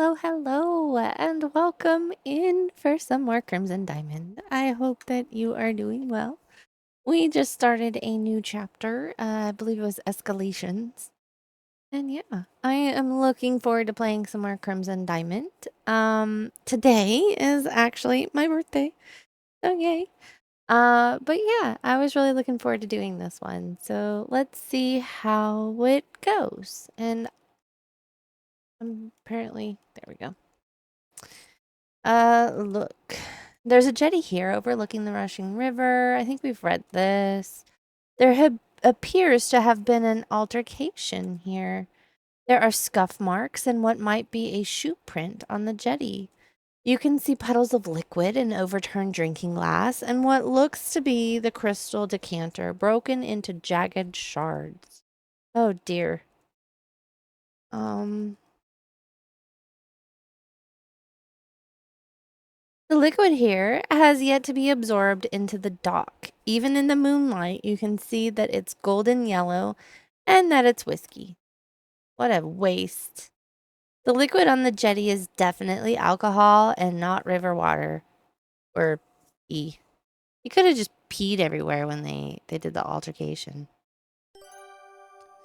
Hello, and welcome in for some more Crimson Diamond. I hope that you are doing well. We just started a new chapter. I believe it was Escalations. And yeah, I am looking forward to playing some more Crimson Diamond. Today is actually my birthday. So yay. But yeah, I was really looking forward to doing this one. So let's see how it goes. And apparently, there we go. Look. There's a jetty here overlooking the rushing river. I think we've read this. Appears to have been an altercation here. There are scuff marks and what might be a shoe print on the jetty. You can see puddles of liquid and overturned drinking glass and what looks to be the crystal decanter broken into jagged shards. Oh dear. Um, The liquid here has yet to be absorbed into the dock. Even in the moonlight, you can see that it's golden yellow and that it's whiskey. What a waste. The liquid on the jetty is definitely alcohol and not river water. Or pee. He could have just peed everywhere when they did the altercation.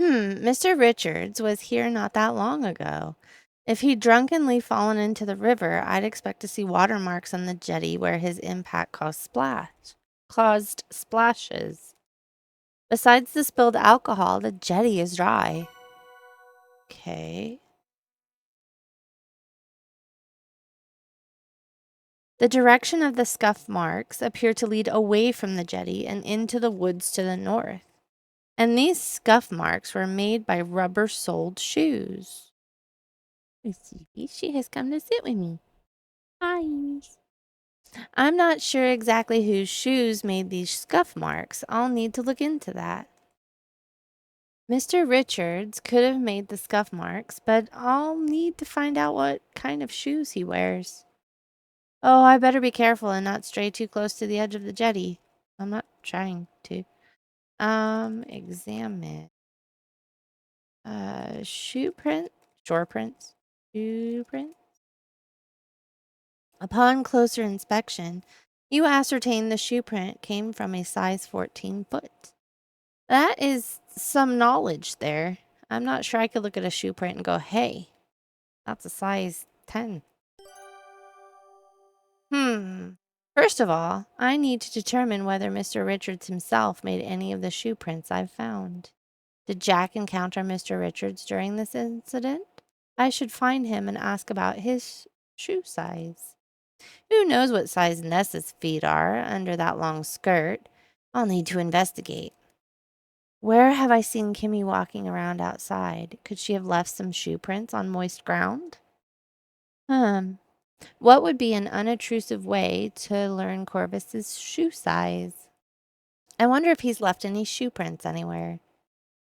Mr. Richards was here not that long ago. If he'd drunkenly fallen into the river, I'd expect to see watermarks on the jetty where his impact caused splashes. Besides the spilled alcohol, the jetty is dry. Okay. The direction of the scuff marks appear to lead away from the jetty and into the woods to the north. And these scuff marks were made by rubber-soled shoes. She has come to sit with me. Hi. I'm not sure exactly whose shoes made these scuff marks. I'll need to look into that. Mr. Richards could have made the scuff marks, but I'll need to find out what kind of shoes he wears. Oh, I better be careful and not stray too close to the edge of the jetty. I'm not trying to. Examine. Shoe print? Shore prints? Shoe print? Upon closer inspection, you ascertain the shoe print came from a size 14 foot. That is some knowledge there. I'm not sure I could look at a shoe print and go, hey, that's a size 10. First of all, I need to determine whether Mr. Richards himself made any of the shoe prints I've found. Did Jack encounter Mr. Richards during this incident? I should find him and ask about his shoe size. Who knows what size Nessa's feet are under that long skirt? I'll need to investigate. Where have I seen Kimmy walking around outside? Could she have left some shoe prints on moist ground? What would be an unobtrusive way to learn Corvus's shoe size? I wonder if he's left any shoe prints anywhere.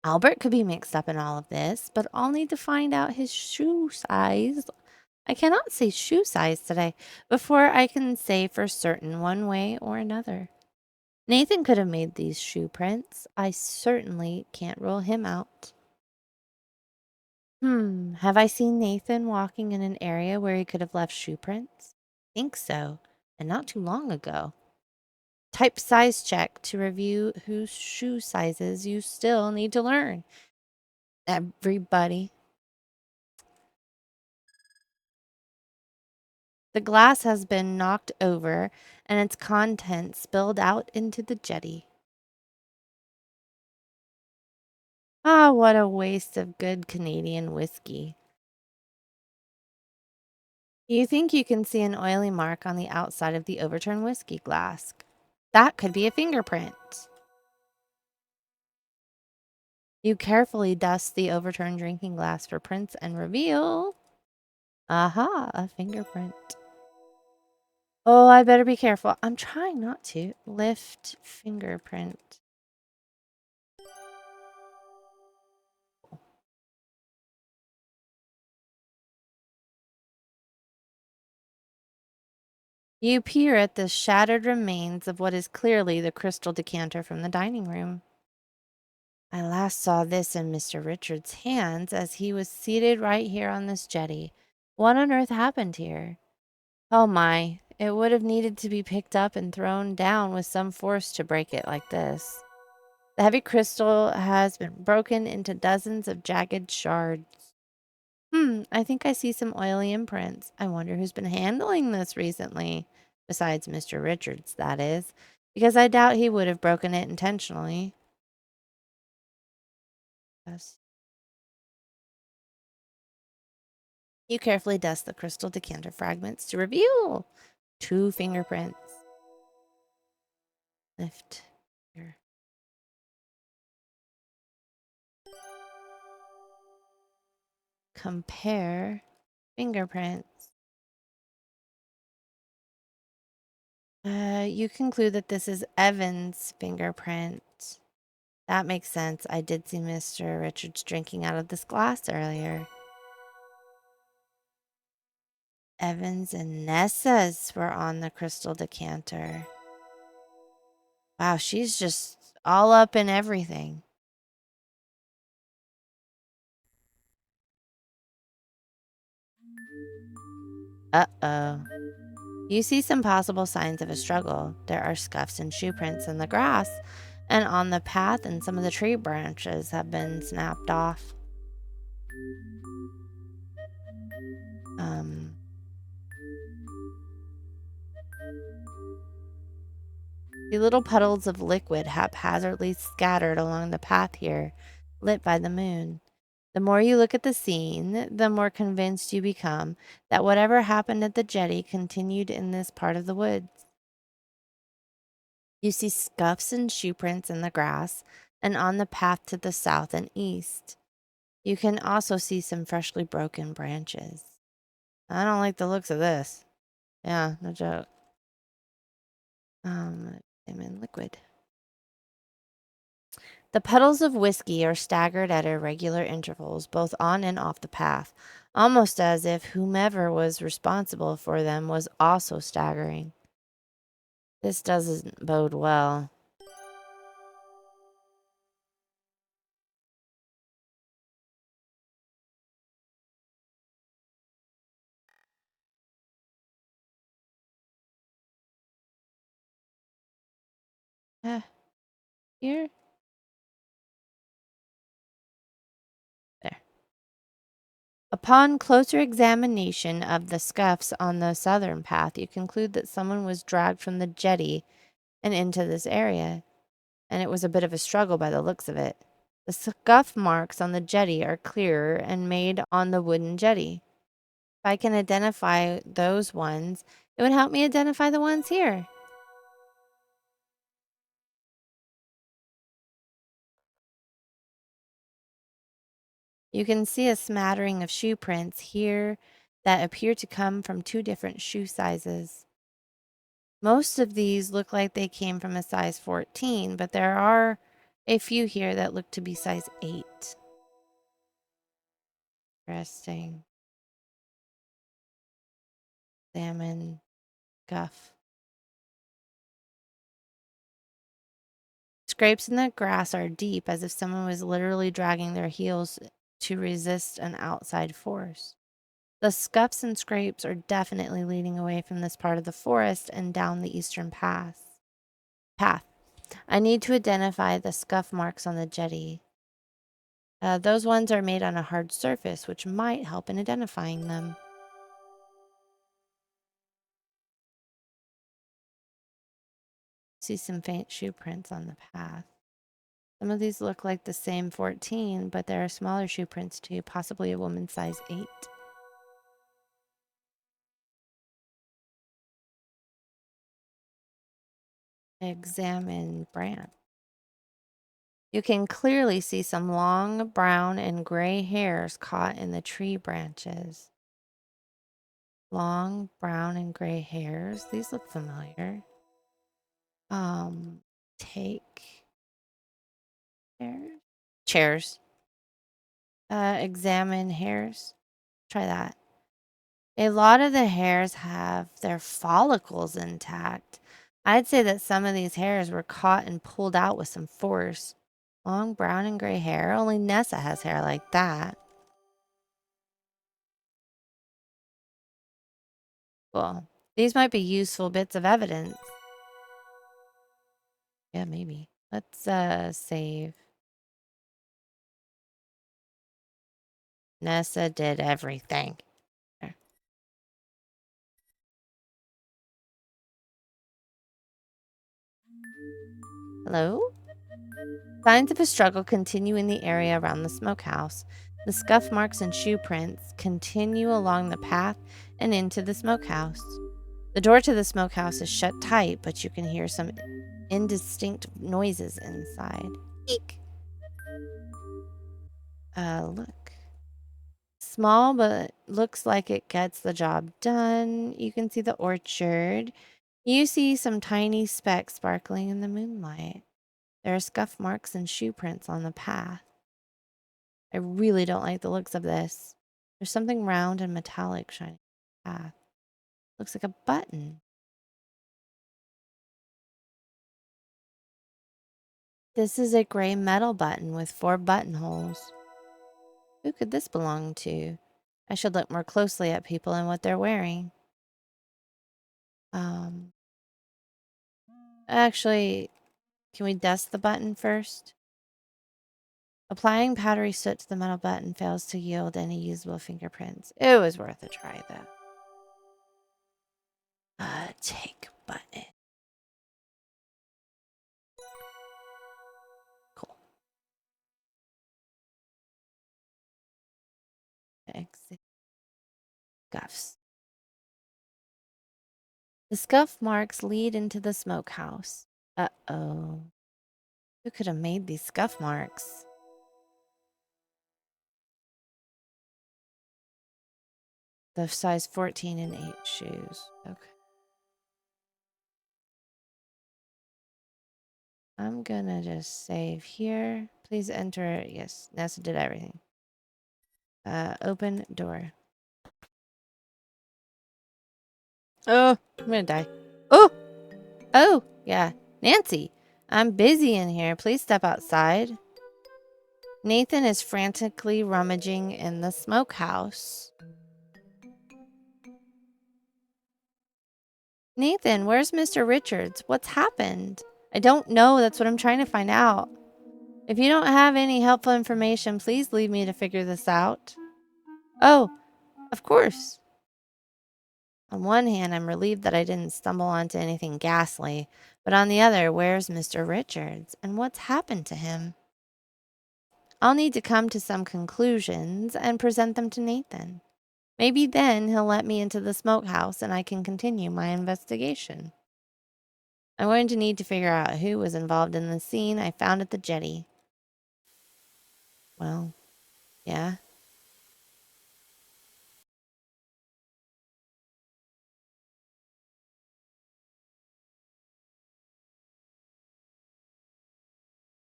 Albert could be mixed up in all of this, but I'll need to find out his shoe size. I cannot say shoe size today before I can say for certain one way or another. Nathan could have made these shoe prints. I certainly can't rule him out. Have I seen Nathan walking in an area where he could have left shoe prints? Think so, and not too long ago. Type size check to review whose shoe sizes you still need to learn. Everybody. The glass has been knocked over and its contents spilled out into the jetty. Ah, what a waste of good Canadian whiskey. You think you can see an oily mark on the outside of the overturned whiskey glass. That could be a fingerprint. You carefully dust the overturned drinking glass for prints and reveal. Aha, a fingerprint. Oh, I better be careful. I'm trying not to. Lift fingerprint. You peer at the shattered remains of what is clearly the crystal decanter from the dining room. I last saw this in Mr. Richards' hands as he was seated right here on this jetty. What on earth happened here? Oh my, it would have needed to be picked up and thrown down with some force to break it like this. The heavy crystal has been broken into dozens of jagged shards. I think I see some oily imprints. I wonder who's been handling this recently. Besides Mr. Richards, that is. Because I doubt he would have broken it intentionally. Yes. You carefully dust the crystal decanter fragments to reveal 2 fingerprints. Lift your compare fingerprints. You conclude that this is Evan's fingerprint. That makes sense. I did see Mr. Richards drinking out of this glass earlier. Evans and Nessa's were on the crystal decanter. Wow, she's just all up in everything. Uh-oh. You see some possible signs of a struggle. There are scuffs and shoe prints in the grass and on the path, and some of the tree branches have been snapped off. Um, the little puddles of liquid haphazardly scattered along the path here, lit by the moon. The more you look at the scene, the more convinced you become that whatever happened at the jetty continued in this part of the woods. You see scuffs and shoe prints in the grass and on the path to the south and east. You can also see some freshly broken branches. I don't like the looks of this. Yeah, no joke. I'm in liquid. The puddles of whiskey are staggered at irregular intervals, both on and off the path, almost as if whomever was responsible for them was also staggering. This doesn't bode well. Uh, here? There. Upon closer examination of the scuffs on the southern path, you conclude that someone was dragged from the jetty and into this area, and it was a bit of a struggle by the looks of it. The scuff marks on the jetty are clearer and made on the wooden jetty. If I can identify those ones, it would help me identify the ones here. You can see a smattering of shoe prints here that appear to come from 2 different shoe sizes. Most of these look like they came from a size 14, but there are a few here that look to be size 8. Interesting. Salmon, guff. Scrapes in the grass are deep, as if someone was literally dragging their heels to resist an outside force. The scuffs and scrapes are definitely leading away from this part of the forest and down the eastern path. I need to identify the scuff marks on the jetty. Those ones are made on a hard surface, which might help in identifying them. See some faint shoe prints on the path. Some of these look like the same 14, but there are smaller shoe prints too, possibly a woman's size 8. Examine brand. You can clearly see some long brown and gray hairs caught in the tree branches. Long brown and gray hairs. These look familiar. Take chairs. Chairs. Examine hairs. Try that. A lot of the hairs have their follicles intact. I'd say that some of these hairs were caught and pulled out with some force. Long brown and gray hair. Only Nessa has hair like that. Cool. These might be useful bits of evidence. Yeah, maybe. Let's save. Nessa did everything. There. Hello? Signs of a struggle continue in the area around the smokehouse. The scuff marks and shoe prints continue along the path and into the smokehouse. The door to the smokehouse is shut tight, but you can hear some indistinct noises inside. Eek! Look. Small, but looks like it gets the job done. You can see the orchard. You see some tiny specks sparkling in the moonlight. There are scuff marks and shoe prints on the path. I really don't like the looks of this. There's something round and metallic shining on the path. Looks like a button. This is a gray metal button with 4 buttonholes. Who could this belong to? I should look more closely at people and what they're wearing. Actually, can we dust the button first? Applying powdery soot to the metal button fails to yield any usable fingerprints. It was worth a try, though. Take button. Cool. Exit. Scuffs. The scuff marks lead into the smokehouse. Uh-oh. Who could have made these scuff marks? The size 14 and 8 shoes. Okay. I'm gonna just save here. Please enter. Yes, Nessa did everything. Open door. Oh, I'm gonna die. Oh, yeah. Nancy, I'm busy in here. Please step outside. Nathan is frantically rummaging in the smokehouse. Nathan, where's Mr. Richards? What's happened? I don't know. That's what I'm trying to find out. If you don't have any helpful information, please leave me to figure this out. Oh, of course. On one hand, I'm relieved that I didn't stumble onto anything ghastly, but on the other, where's Mr. Richards and what's happened to him? I'll need to come to some conclusions and present them to Nathan. Maybe then he'll let me into the smokehouse and I can continue my investigation. I'm going to need to figure out who was involved in the scene I found at the jetty. Well, yeah.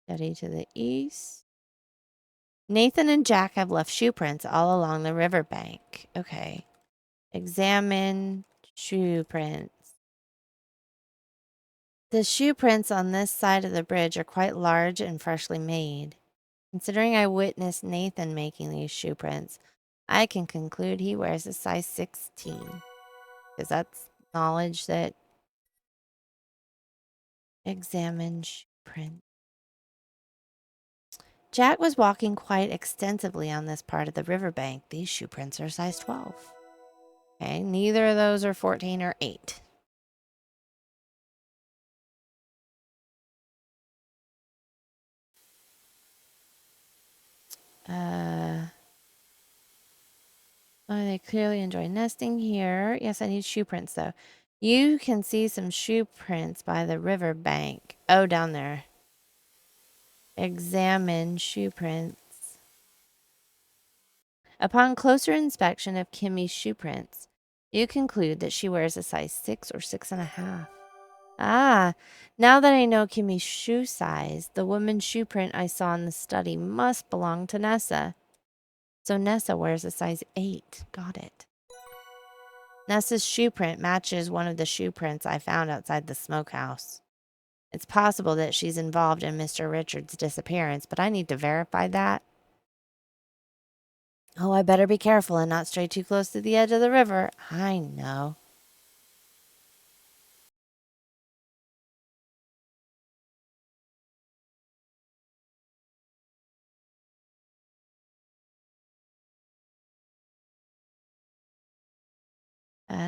Jetty to the east. Nathan and Jack have left shoe prints all along the riverbank. Okay. Examine shoe prints. The shoe prints on this side of the bridge are quite large and freshly made. Considering I witnessed Nathan making these shoe prints, I can conclude he wears a size 16. Because that's knowledge that examine shoe print. Jack was walking quite extensively on this part of the riverbank. These shoe prints are size 12. Okay, neither of those are 14 or 8. Oh, they clearly enjoy nesting here. Yes, I need shoe prints though. You can see some shoe prints by the river bank. Oh, down there. Examine shoe prints. Upon closer inspection of Kimmy's shoe prints, you conclude that she wears a size 6 or 6.5. Ah, now that I know Kimmy's shoe size, the woman's shoe print I saw in the study must belong to Nessa. So Nessa wears a size 8. Got it. Nessa's shoe print matches one of the shoe prints I found outside the smokehouse. It's possible that she's involved in Mr. Richards' disappearance, but I need to verify that. Oh, I better be careful and not stray too close to the edge of the river. I know.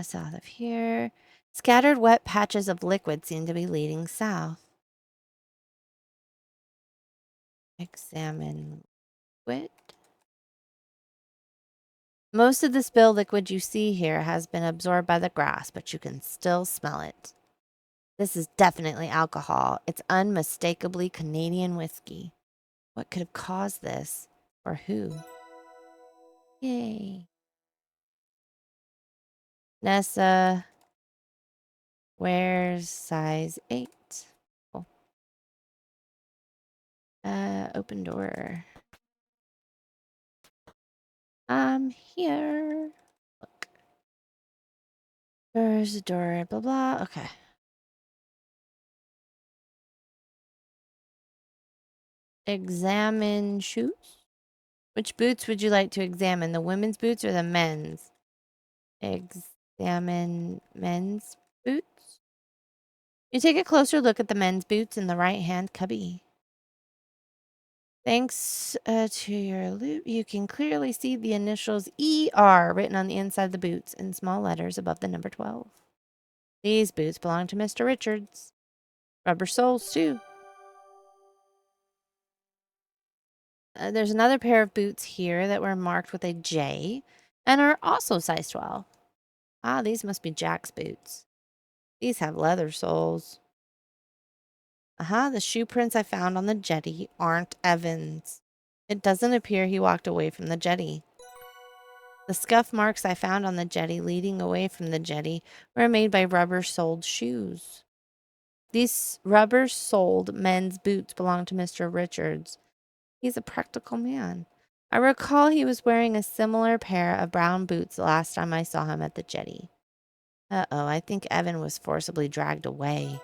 South of here. Scattered wet patches of liquid seem to be leading south. Examine liquid. Most of the spilled liquid you see here has been absorbed by the grass, but you can still smell it. This is definitely alcohol. It's unmistakably Canadian whiskey. What could have caused this? Or who? Yay. Nessa wears size 8. Cool. Open door. I'm here. Look. There's a door, blah, blah. Okay. Examine shoes. Which boots would you like to examine? The women's boots or the men's? Examine men's boots. You take a closer look at the men's boots in the right-hand cubby. Thanks to your loop, you can clearly see the initials ER written on the inside of the boots in small letters above the number 12. These boots belong to Mr. Richards. Rubber soles, too. There's another pair of boots here that were marked with a J and are also size 12. Ah, these must be Jack's boots. These have leather soles. The shoe prints I found on the jetty aren't Evan's. It doesn't appear he walked away from the jetty. The scuff marks I found on the jetty leading away from the jetty were made by rubber-soled shoes. These rubber-soled men's boots belong to Mr. Richards. He's a practical man. I recall he was wearing a similar pair of brown boots the last time I saw him at the jetty. Uh-oh, I think Evan was forcibly dragged away.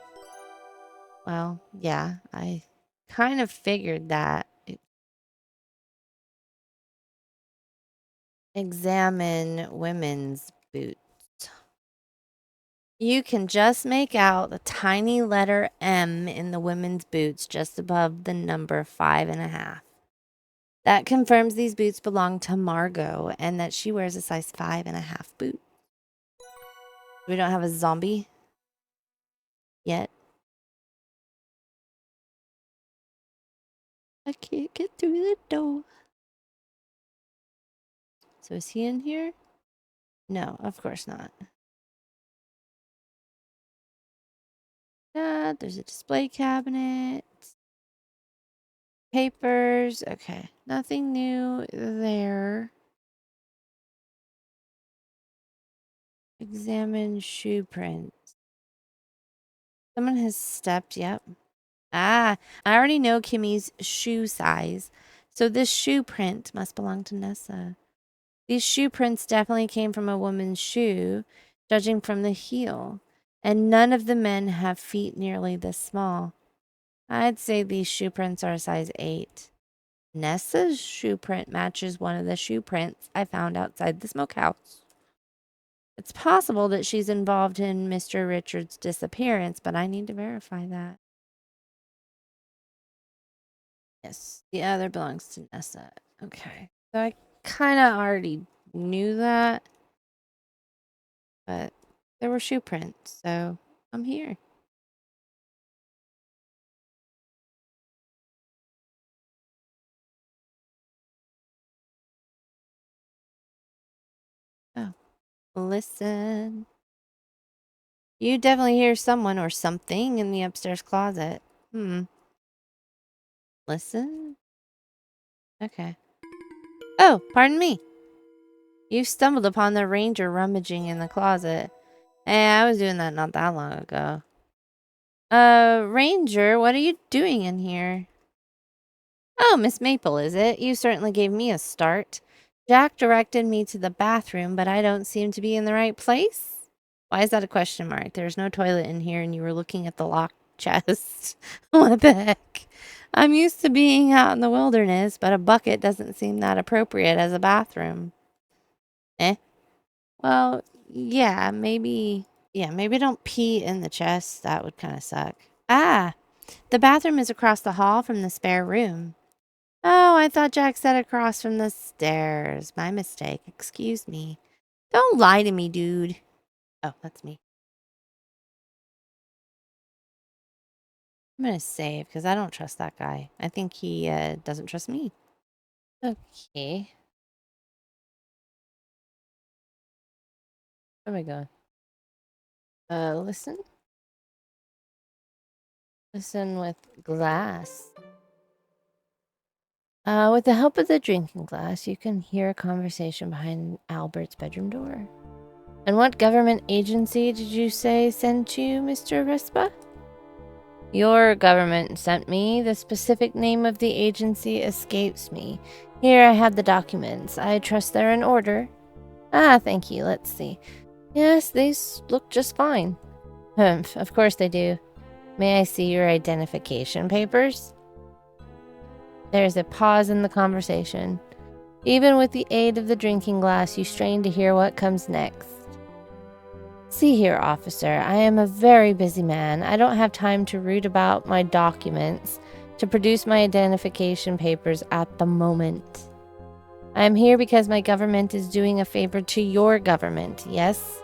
Well, yeah, I kind of figured that. Examine women's boots. You can just make out the tiny letter M in the women's boots just above the number 5.5. That confirms these boots belong to Margot and that she wears a size 5.5 boot. We don't have a zombie yet. I can't get through the door. So is he in here? No, of course not. There's a display cabinet. Papers. Okay. Nothing new there. Examine shoe prints. Someone has stepped. Yep. I already know Kimmy's shoe size. So this shoe print must belong to Nessa. These shoe prints definitely came from a woman's shoe, judging from the heel. And none of the men have feet nearly this small. I'd say these shoe prints are a size 8. Nessa's shoe print matches one of the shoe prints I found outside the smokehouse. It's possible that she's involved in Mr. Richards' disappearance, but I need to verify that. Yes, the other belongs to Nessa. Okay. So I kind of already knew that, but there were shoe prints, so I'm here. Oh, listen. You definitely hear someone or something in the upstairs closet. Listen. Okay. Oh, pardon me. You stumbled upon the ranger rummaging in the closet. Hey, I was doing that not that long ago. Ranger, what are you doing in here? Oh, Miss Maple, is it? You certainly gave me a start. Jack directed me to the bathroom, but I don't seem to be in the right place. Why is that a question mark? There's no toilet in here and you were looking at the locked chest. What the heck? I'm used to being out in the wilderness, but a bucket doesn't seem that appropriate as a bathroom. Eh? Well, yeah, maybe. Yeah, maybe don't pee in the chest. That would kind of suck. Ah, the bathroom is across the hall from the spare room. Oh, I thought Jack said across from the stairs. My mistake. Excuse me. Don't lie to me, dude. Oh, that's me. I'm gonna save because I don't trust that guy. I think he doesn't trust me. Okay. Where am I going? Listen. Listen with glass. With the help of the drinking glass, you can hear a conversation behind Albert's bedroom door. And what government agency did you say sent you, Mr. Respa? Your government sent me. The specific name of the agency escapes me. Here I have the documents. I trust they're in order. Ah, thank you. Let's see. Yes, these look just fine. Humph, of course they do. May I see your identification papers? There's a pause in the conversation. Even with the aid of the drinking glass, you strain to hear what comes next. See here, officer, I am a very busy man. I don't have time to read about my documents, to produce my identification papers at the moment. I am here because my government is doing a favor to your government, yes?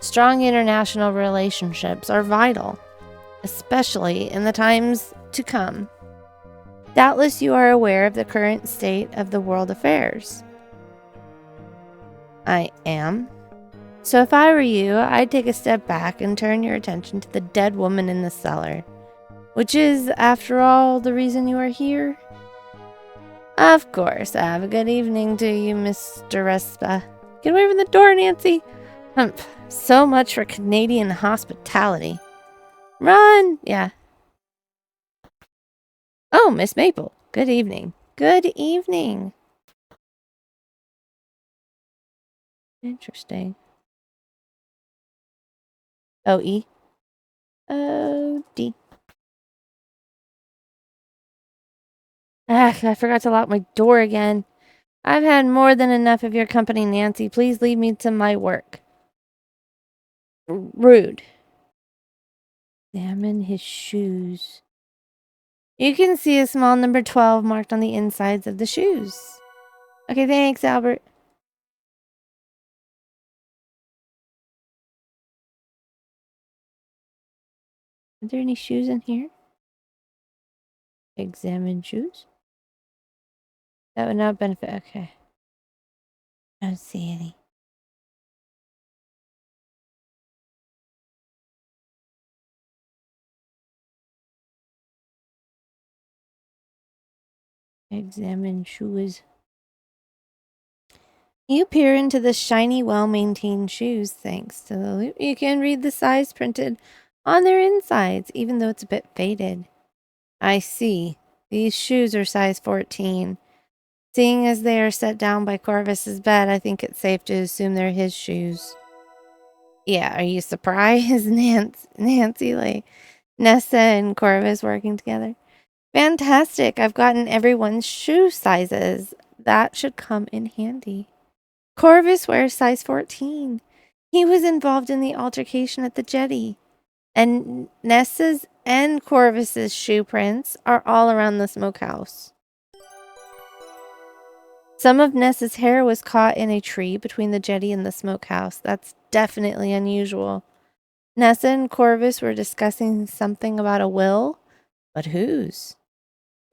Strong international relationships are vital, especially in the times to come. Doubtless you are aware of the current state of the world affairs. I am. So if I were you, I'd take a step back and turn your attention to the dead woman in the cellar, which is, after all, the reason you are here. Of course. Have a good evening to you, Mr. Respa. Get away from the door, Nancy. Humph. So much for Canadian hospitality. Run! Yeah. Oh, Miss Maple. Good evening. Good evening. Interesting. O E. O D. Ah, I forgot to lock my door again. I've had more than enough of your company, Nancy. Please leave me to my work. Rude. Examine his shoes. You can see a small number 12 marked on the insides of the shoes. Okay, thanks, Albert. Are there any shoes in here? Examine shoes? That would not benefit. Okay. I don't see any. Examine shoes. You peer into the shiny, well-maintained shoes. Thanks to the loop, you can read the size printed on their insides, even though it's a bit faded. I see. These shoes are size 14. Seeing as they are set down by Corvus's bed, I think it's safe to assume they're his shoes. Yeah, are you surprised, Nancy? Like, Nessa and Corvus working together? Fantastic. I've gotten everyone's shoe sizes. That should come in handy. Corvus wears size 14. He was involved in the altercation at the jetty. And Nessa's and Corvus's shoe prints are all around the smokehouse. Some of Nessa's hair was caught in a tree between the jetty and the smokehouse. That's definitely unusual. Nessa and Corvus were discussing something about a will, but whose?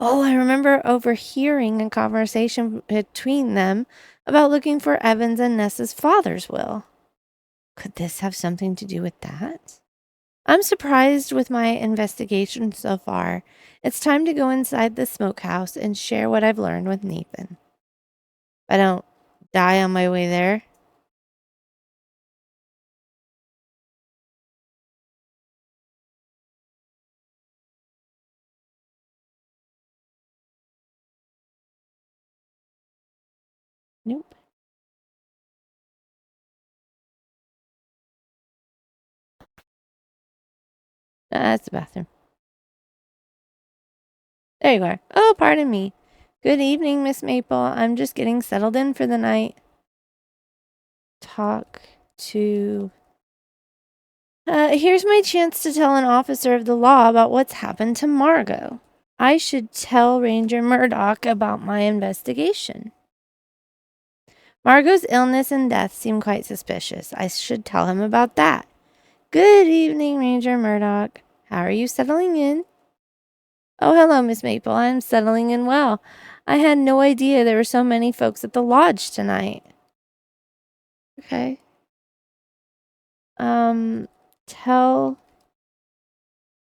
Oh, I remember overhearing a conversation between them about looking for Evans and Nessa's father's will. Could this have something to do with that? I'm surprised with my investigation so far. It's time to go inside the smokehouse and share what I've learned with Nathan. If I don't die on my way there. Nope. That's the bathroom. There you are. Oh, pardon me. Good evening, Miss Maple. I'm just getting settled in for the night. Talk to... here's my chance to tell an officer of the law about what's happened to Margot. I should tell Ranger Murdoch about my investigation. Margot's illness and death seem quite suspicious. I should tell him about that. Good evening, Ranger Murdoch. How are you settling in? Oh, hello, Miss Maple. I'm settling in well. I had no idea there were so many folks at the lodge tonight. Okay. Tell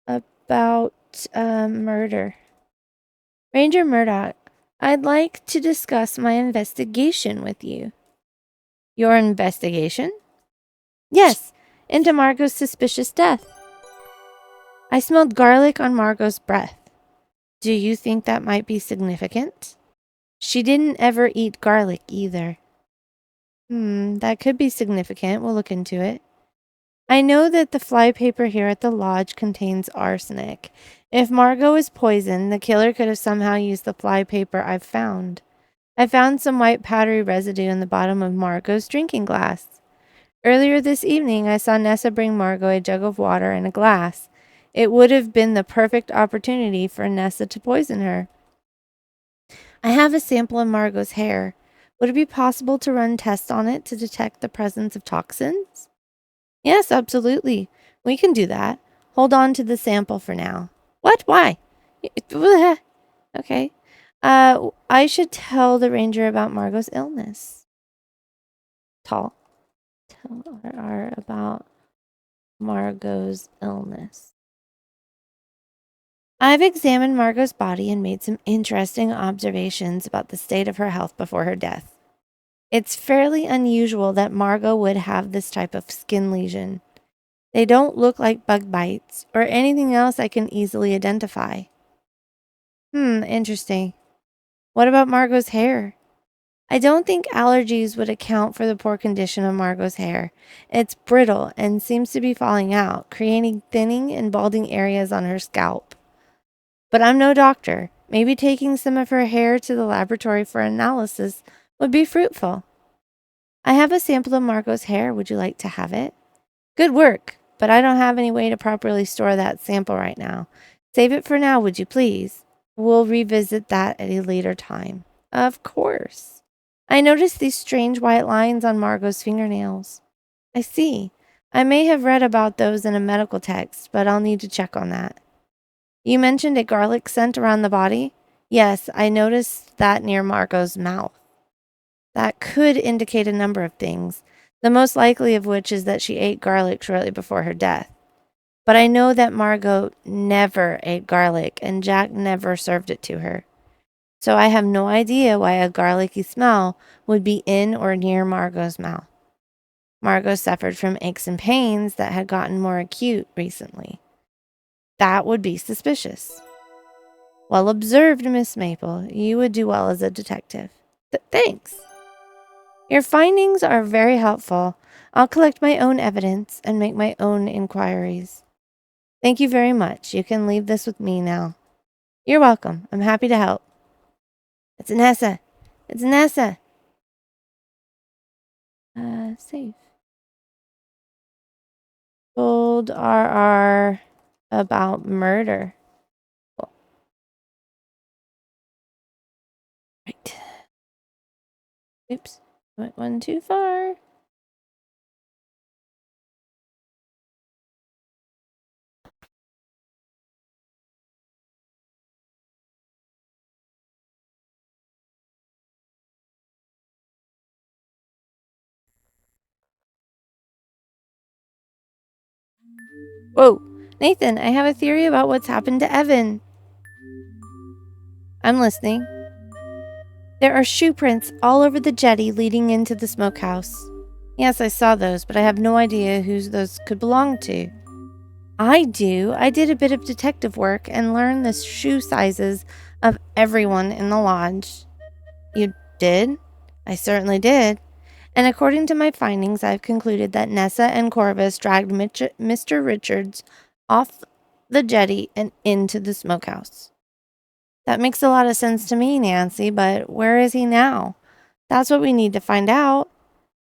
about murder. Ranger Murdoch, I'd like to discuss my investigation with you. Your investigation? Yes, into Margot's suspicious death. I smelled garlic on Margot's breath. Do you think that might be significant? She didn't ever eat garlic either. That could be significant. We'll look into it. I know that the flypaper here at the lodge contains arsenic. If Margot is poisoned, the killer could have somehow used the flypaper I've found. I found some white powdery residue in the bottom of Margot's drinking glass. Earlier this evening, I saw Nessa bring Margot a jug of water and a glass. It would have been the perfect opportunity for Nessa to poison her. I have a sample of Margot's hair. Would it be possible to run tests on it to detect the presence of toxins? Yes, absolutely. We can do that. Hold on to the sample for now. What? Why? Okay. I should tell the ranger about Margot's illness. Tell her about Margot's illness. I've examined Margot's body and made some interesting observations about the state of her health before her death. It's fairly unusual that Margot would have this type of skin lesion. They don't look like bug bites or anything else I can easily identify. Interesting. What about Margot's hair? I don't think allergies would account for the poor condition of Margot's hair. It's brittle and seems to be falling out, creating thinning and balding areas on her scalp. But I'm no doctor. Maybe taking some of her hair to the laboratory for analysis would be fruitful. I have a sample of Margot's hair. Would you like to have it? Good work, but I don't have any way to properly store that sample right now. Save it for now, would you please? We'll revisit that at a later time. Of course. I noticed these strange white lines on Margot's fingernails. I see. I may have read about those in a medical text, but I'll need to check on that. You mentioned a garlic scent around the body? Yes, I noticed that near Margot's mouth. That could indicate a number of things, the most likely of which is that she ate garlic shortly before her death. But I know that Margot never ate garlic and Jack never served it to her. So I have no idea why a garlicky smell would be in or near Margot's mouth. Margot suffered from aches and pains that had gotten more acute recently. That would be suspicious. Well observed, Miss Maple. You would do well as a detective. Thanks. Your findings are very helpful. I'll collect my own evidence and make my own inquiries. Thank you very much. You can leave this with me now. You're welcome. I'm happy to help. It's Nessa. It's Nessa. Save. Told RR about murder. Cool. Right. Oops. Went one too far. Whoa. Nathan, I have a theory about what's happened to Evan. I'm listening. There are shoe prints all over the jetty leading into the smokehouse. Yes, I saw those, but I have no idea who those could belong to. I do. I did a bit of detective work and learned the shoe sizes of everyone in the lodge. You did? I certainly did. And according to my findings, I've concluded that Nessa and Corvus dragged Mr. Richards off the jetty and into the smokehouse. That makes a lot of sense to me, Nancy, but where is he now? That's what we need to find out.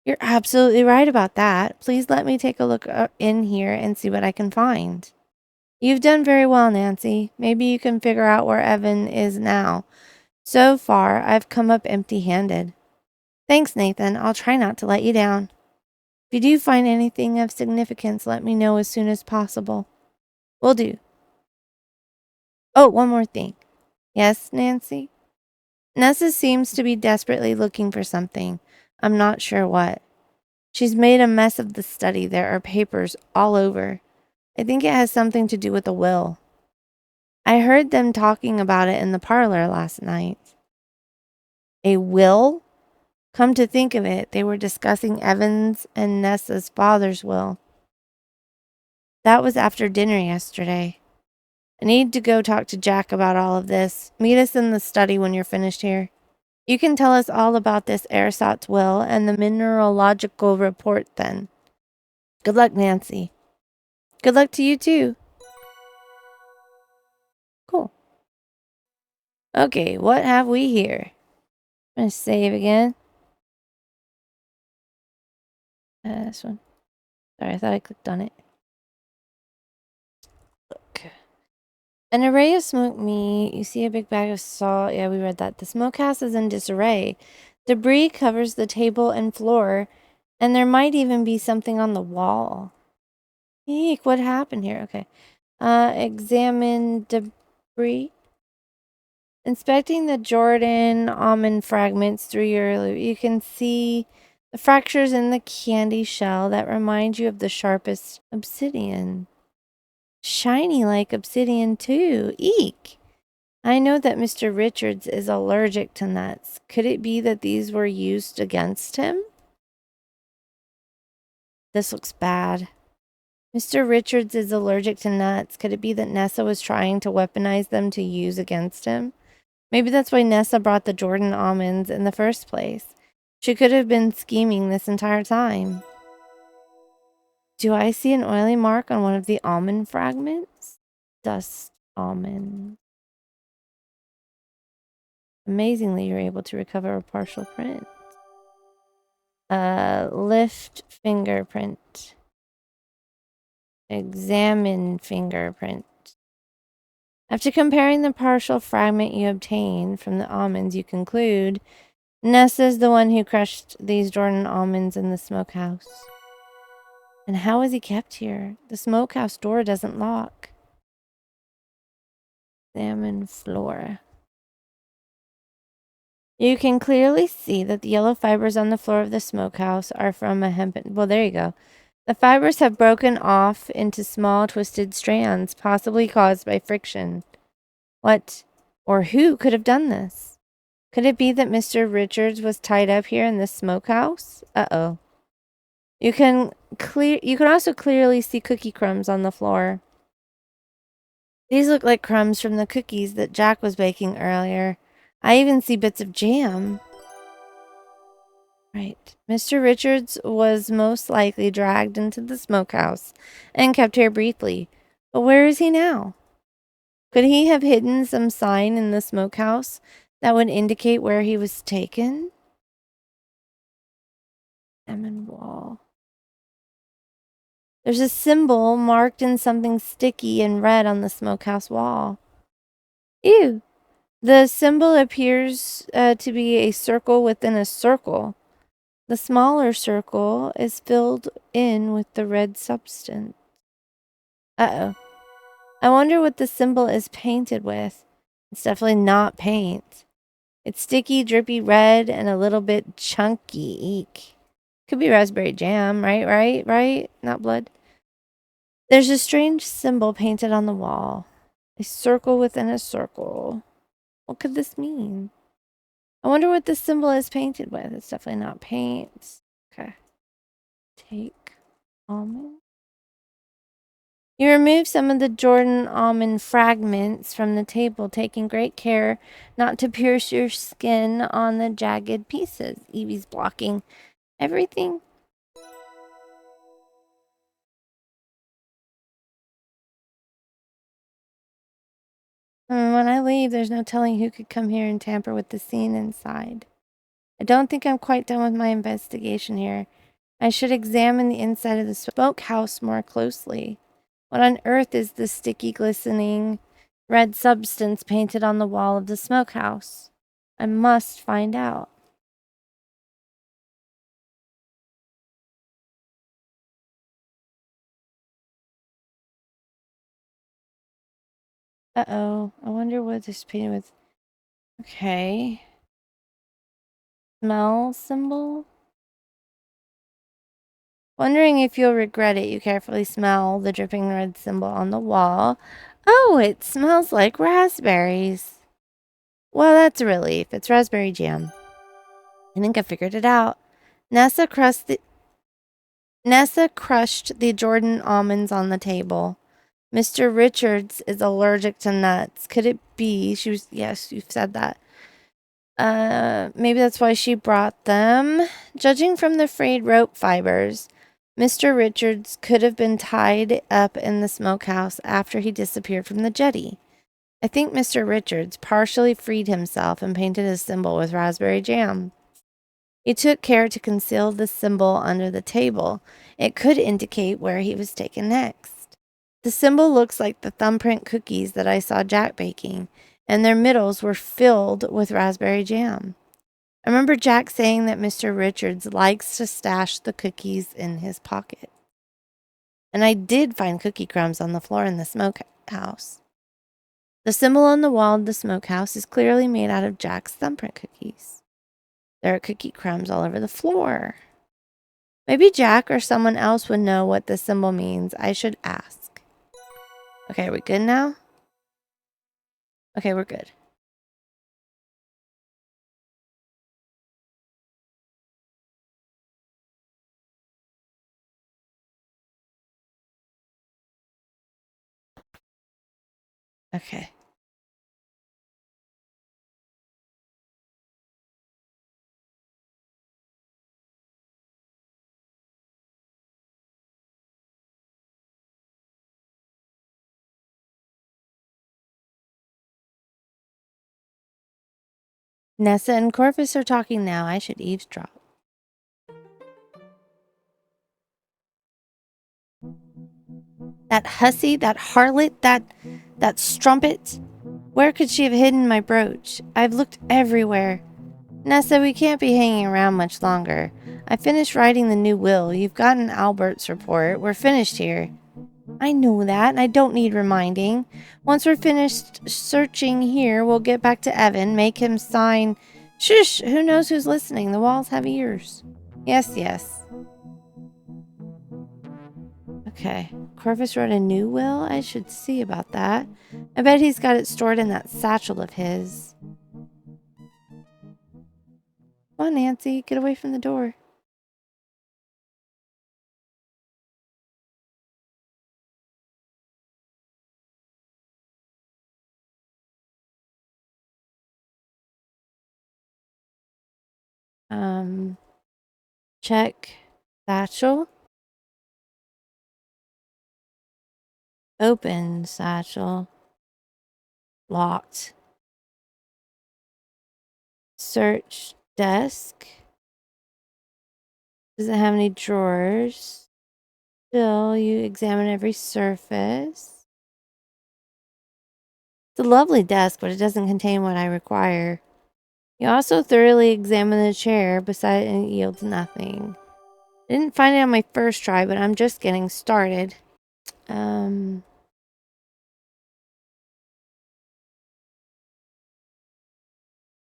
You're absolutely right about that. Please let me take a look in here and see what I can find. You've done very well, Nancy. Maybe you can figure out where Evan is now. So far, I've come up empty-handed. Thanks, Nathan. I'll try not to let you down. If you do find anything of significance, let me know as soon as possible. Will do. Oh, one more thing. Yes, Nancy? Nessa seems to be desperately looking for something. I'm not sure what. She's made a mess of the study. There are papers all over. I think it has something to do with a will. I heard them talking about it in the parlor last night. A will? Come to think of it, they were discussing Evan's and Nessa's father's will. That was after dinner yesterday. I need to go talk to Jack about all of this. Meet us in the study when you're finished here. You can tell us all about this ersatz will and the mineralogical report then. Good luck, Nancy. Good luck to you too. Cool. Okay, what have we here? I'm gonna save again. This one. Sorry, I thought I clicked on it. Look. An array of smoked meat. You see a big bag of salt. Yeah, we read that. The smokehouse is in disarray. Debris covers the table and floor, and there might even be something on the wall. Eek, what happened here? Okay. Examine debris. Inspecting the Jordan almond fragments through your loop, you can see the fractures in the candy shell that remind you of the sharpest obsidian. Shiny like obsidian, too. Eek! I know that Mr. Richards is allergic to nuts. Could it be that these were used against him? This looks bad. Mr. Richards is allergic to nuts. Could it be that Nessa was trying to weaponize them to use against him? Maybe that's why Nessa brought the Jordan almonds in the first place. She could have been scheming this entire time. Do I see an oily mark on one of the almond fragments? Dust almond. Amazingly, you're able to recover a partial print. Lift fingerprint. Examine fingerprint. After comparing the partial fragment you obtained from the almonds, you conclude Nessa's the one who crushed these Jordan almonds in the smokehouse. And how is he kept here? The smokehouse door doesn't lock. Examine floor. You can clearly see that the yellow fibers on the floor of the smokehouse are from a hemp. Well, there you go. The fibers have broken off into small twisted strands, possibly caused by friction. What or who could have done this? Could it be that Mr. Richards was tied up here in this smokehouse? Uh-oh. You can also clearly see cookie crumbs on the floor. These look like crumbs from the cookies that Jack was baking earlier. I even see bits of jam. Right. Mr. Richards was most likely dragged into the smokehouse and kept here briefly. But where is he now? Could he have hidden some sign in the smokehouse that would indicate where he was taken? Lemon wall. There's a symbol marked in something sticky and red on the smokehouse wall. Ew. The symbol appears to be a circle within a circle. The smaller circle is filled in with the red substance. Uh-oh. I wonder what the symbol is painted with. It's definitely not paint. It's sticky, drippy red, and a little bit chunky. Eek. Could be raspberry jam, right? Not blood. There's a strange symbol painted on the wall. A circle within a circle. What could this mean? I wonder what this symbol is painted with. It's definitely not paint. Okay. Take almond. You remove some of the Jordan almond fragments from the table, taking great care not to pierce your skin on the jagged pieces. Evie's blocking everything. When I leave, there's no telling who could come here and tamper with the scene inside. I don't think I'm quite done with my investigation here. I should examine the inside of the smokehouse more closely. What on earth is this sticky, glistening red substance painted on the wall of the smokehouse? I must find out. Uh-oh. I wonder what this painted with. Okay. Smell symbol? Wondering if you'll regret it, you carefully smell the dripping red symbol on the wall. Oh, it smells like raspberries. Well, that's a relief. It's raspberry jam. I think I figured it out. Nessa crushed the Jordan almonds on the table. Mr. Richards is allergic to nuts. Could it be? Yes, you've said that. Maybe that's why she brought them. Judging from the frayed rope fibers, Mr. Richards could have been tied up in the smokehouse after he disappeared from the jetty. I think Mr. Richards partially freed himself and painted his symbol with raspberry jam. He took care to conceal the symbol under the table. It could indicate where he was taken next. The symbol looks like the thumbprint cookies that I saw Jack baking, and their middles were filled with raspberry jam. I remember Jack saying that Mr. Richards likes to stash the cookies in his pocket. And I did find cookie crumbs on the floor in the smokehouse. The symbol on the wall of the smokehouse is clearly made out of Jack's thumbprint cookies. There are cookie crumbs all over the floor. Maybe Jack or someone else would know what the symbol means. I should ask. Okay, are we good now? Okay, we're good. Okay. Nessa and Corvus are talking now. I should eavesdrop. That hussy, that harlot, that strumpet. Where could she have hidden my brooch? I've looked everywhere. Nessa, we can't be hanging around much longer. I finished writing the new will. You've gotten Albert's report. We're finished here. I know that, and I don't need reminding. Once we're finished searching here, we'll get back to Evan, make him sign. Shush! Who knows who's listening? The walls have ears. Yes, yes. Okay. Corvus wrote a new will? I should see about that. I bet he's got it stored in that satchel of his. Come on, Nancy. Get away from the door. Check satchel. Open satchel. Locked. Search desk. Doesn't have any drawers. Still, you examine every surface. It's a lovely desk, but it doesn't contain what I require. You also thoroughly examine the chair beside it and it yields nothing. I didn't find it on my first try, but I'm just getting started.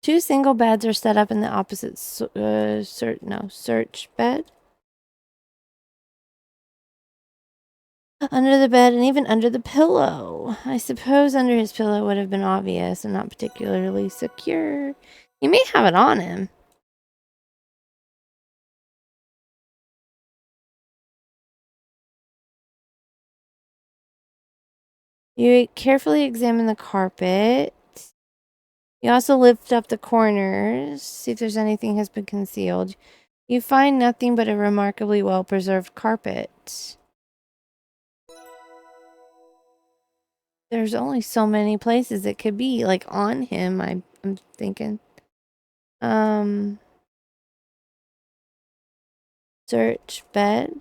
Two single beds are set up in the opposite search bed. Under the bed and even under the pillow. I suppose under his pillow would have been obvious and not particularly secure. He may have it on him. You carefully examine the carpet. You also lift up the corners, see if there's anything has been concealed. You find nothing but a remarkably well-preserved carpet. There's only so many places it could be, like on him, I'm thinking. Search bed.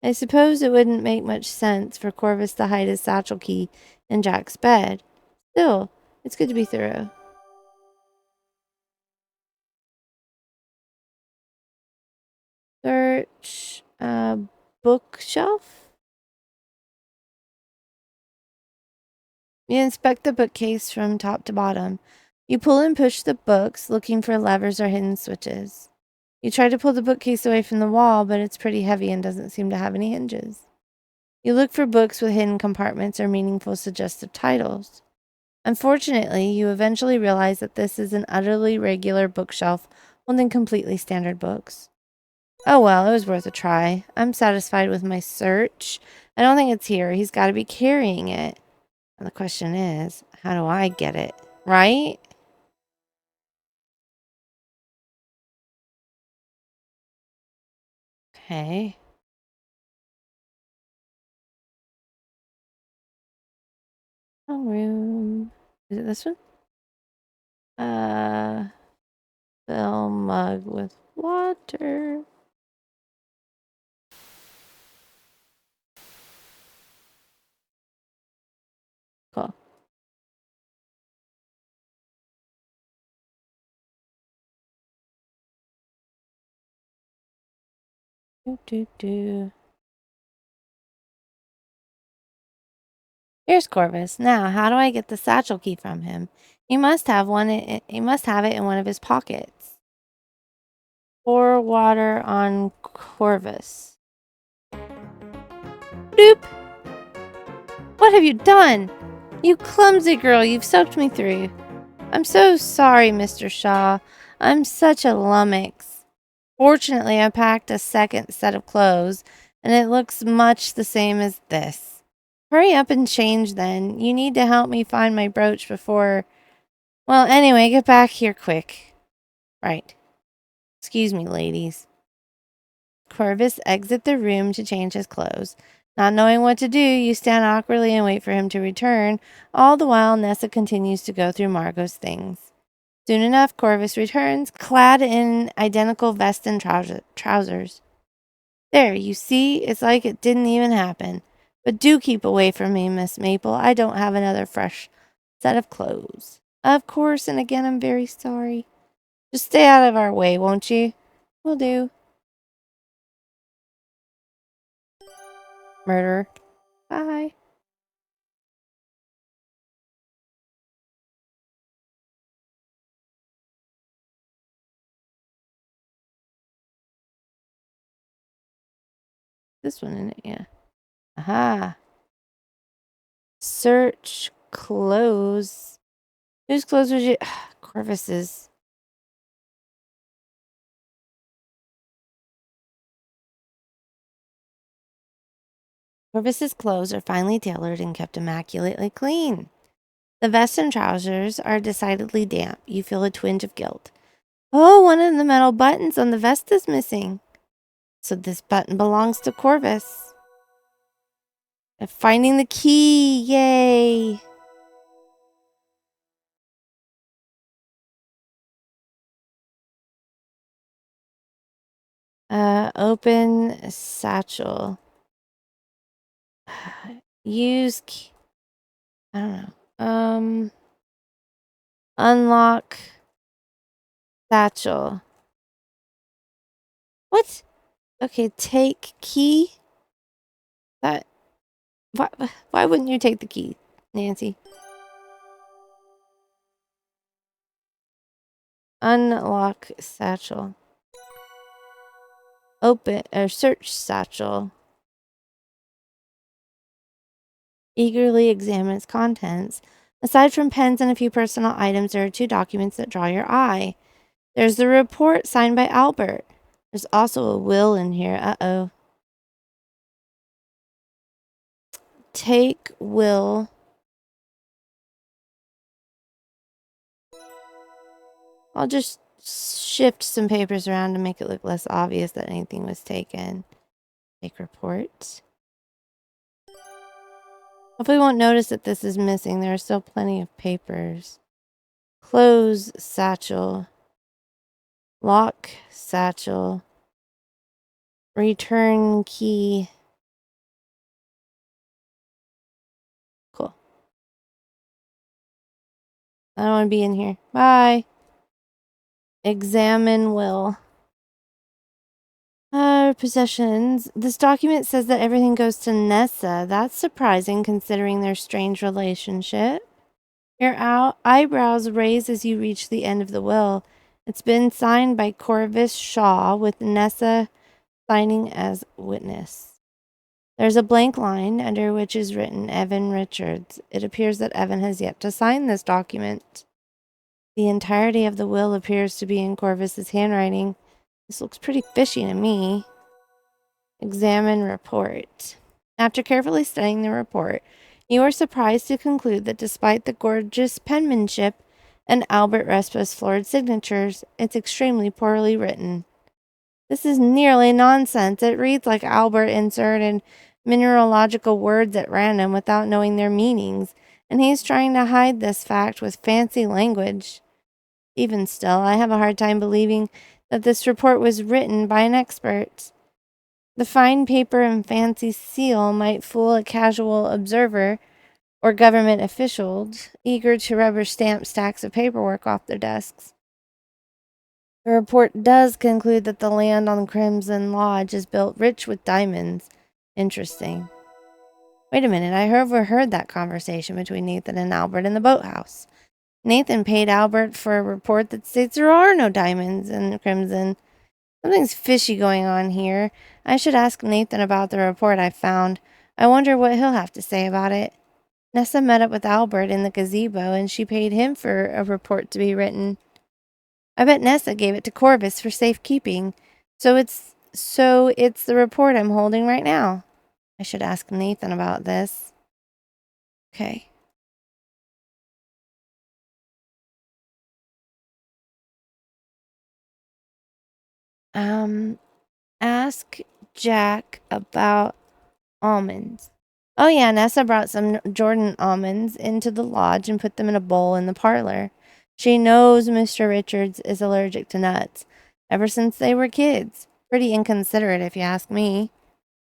I suppose it wouldn't make much sense for Corvus to hide his satchel key in Jack's bed. Still, it's good to be thorough. Search bookshelf. You inspect the bookcase from top to bottom. You pull and push the books, looking for levers or hidden switches. You try to pull the bookcase away from the wall, but it's pretty heavy and doesn't seem to have any hinges. You look for books with hidden compartments or meaningful suggestive titles. Unfortunately, you eventually realize that this is an utterly regular bookshelf holding completely standard books. Oh well, it was worth a try. I'm satisfied with my search. I don't think it's here. He's got to be carrying it. And the question is, how do I get it? Right? Okay. Oh, room. Is it this one? Uh, fill mug with water. Cool. Do, do, do. Here's Corvus. Now, how do I get the satchel key from him? He must have one. He must have it in one of his pockets. Pour water on Corvus. Doop! What have you done? You clumsy girl, you've soaked me through. I'm so sorry, Mr. Shaw. I'm such a lummox. Fortunately, I packed a second set of clothes, and it looks much the same as this. Hurry up and change then. You need to help me find my brooch before... Well, anyway, get back here quick. Right. Excuse me, ladies. Corvus exits the room to change his clothes. Not knowing what to do, you stand awkwardly and wait for him to return. All the while, Nessa continues to go through Margot's things. Soon enough, Corvus returns, clad in identical vest and trousers. There, you see, it's like it didn't even happen. But do keep away from me, Miss Maple. I don't have another fresh set of clothes. Of course, and again, I'm very sorry. Just stay out of our way, won't you? Will do. Murderer. Bye. This one in it, yeah. Aha. Search clothes. Whose clothes would you... Corvus's. Corvus's clothes are finely tailored and kept immaculately clean. The vest and trousers are decidedly damp. You feel a twinge of guilt. Oh, one of the metal buttons on the vest is missing. So this button belongs to Corvus. Finding the key. Yay. Open satchel. Use key. I don't know. Unlock satchel. What? Okay, take key. That why wouldn't you take the key, Nancy? Unlock satchel. Open or search satchel. Eagerly examine its contents. Aside from pens and a few personal items, there are two documents that draw your eye. There's the report signed by Albert. There's also a will in here. Uh-oh. Take will. I'll just shift some papers around to make it look less obvious that anything was taken. Take report. Hopefully we won't notice that this is missing. There are still plenty of papers. Close satchel. Lock satchel. Return key. Cool. I don't want to be in here. Bye. Examine will. of possessions. This document says that everything goes to Nessa. That's surprising considering their strange relationship. Your eyebrows raise as you reach the end of the will. It's been signed by Corvus Shaw with Nessa signing as witness. There's a blank line under which is written Evan Richards. It appears that Evan has yet to sign this document. The entirety of the will appears to be in Corvus's handwriting. This looks pretty fishy to me. Examine report. After carefully studying the report, you are surprised to conclude that despite the gorgeous penmanship and Albert Respa's florid signatures, it's extremely poorly written. This is nearly nonsense. It reads like Albert inserted mineralogical words at random without knowing their meanings, and he's trying to hide this fact with fancy language. Even still, I have a hard time believing that this report was written by an expert. The fine paper and fancy seal might fool a casual observer or government officials eager to rubber stamp stacks of paperwork off their desks. The report does conclude that the land on Crimson Lodge is built rich with diamonds. Interesting. Wait a minute, I overheard that conversation between Nathan and Albert in the boathouse. Nathan paid Albert for a report that states there are no diamonds in Crimson. Something's fishy going on here. I should ask Nathan about the report I found. I wonder what he'll have to say about it. Nessa met up with Albert in the gazebo and she paid him for a report to be written. I bet Nessa gave it to Corvus for safekeeping. So it's the report I'm holding right now. I should ask Nathan about this. Okay. Ask Jack about almonds. Oh yeah, Nessa brought some Jordan almonds into the lodge and put them in a bowl in the parlor. She knows Mr. Richards is allergic to nuts ever since they were kids. Pretty inconsiderate if you ask me.